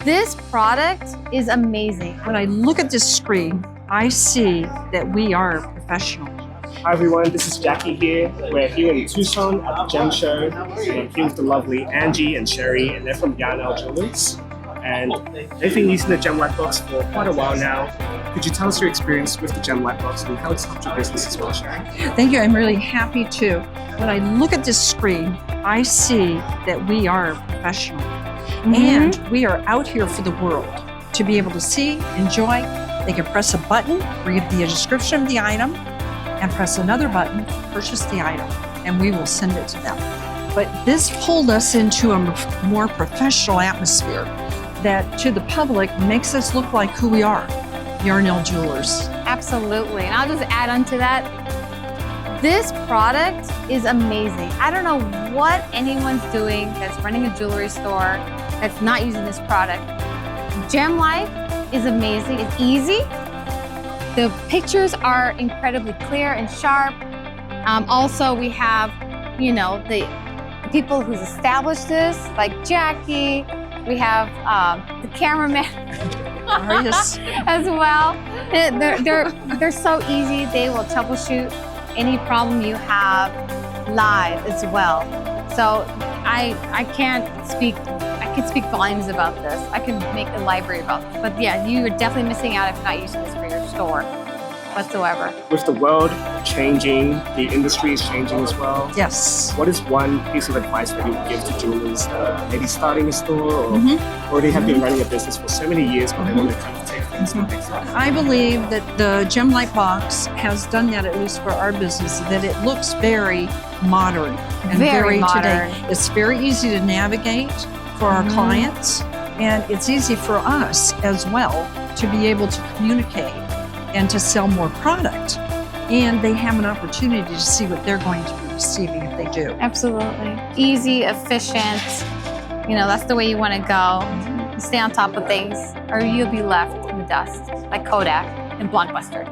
This product is amazing. When I look at this screen, I see that we are professional. Hi everyone, this is Jackie here. We're here in Tucson at the Gem Show. And I'm here with the lovely Angie and Sherry, and they're from Yarnal Jewelers. And they've been using the GemLightbox for quite a while now. Could you tell us your experience with the GemLightbox and how it's helped your business as well, Sherry? Thank you, I'm really happy to. When I look at this screen, I see that we are professional. And we are out here for the world to be able to see, enjoy. They can press a button, read the description of the item, and press another button, purchase the item, and we will send it to them. But this pulled us into a more professional atmosphere that to the public makes us look like who we are, Yarnal Jewelers. Absolutely, and I'll just add on to that. This product is amazing. I don't know what anyone's doing that's running a jewelry store that's not using this product. GemLight is amazing, it's easy. The pictures are incredibly clear and sharp. Also, we have, you know, the people who's established this, like Jackie. We have the cameraman as well. They're so easy. They will troubleshoot any problem you have live as well. So I can speak volumes about this. I can make a library about this. But yeah, you are definitely missing out if you're not using this for your store whatsoever. With the world changing, the industry is changing as well. Yes. What is one piece of advice that you would give to jewelers maybe starting a store or already have been running a business for so many years, but they want to kind of take things to the next level? I believe that the GemLightbox has done that, at least for our business, that it looks very modern and very modern. today. It's very easy to navigate for our clients, and it's easy for us as well to be able to communicate and to sell more product. And they have an opportunity to see what they're going to be receiving if they do. Absolutely. Easy, efficient. You know, that's the way you want to go. Stay on top of things, or you'll be left in the dust, like Kodak and Blockbuster.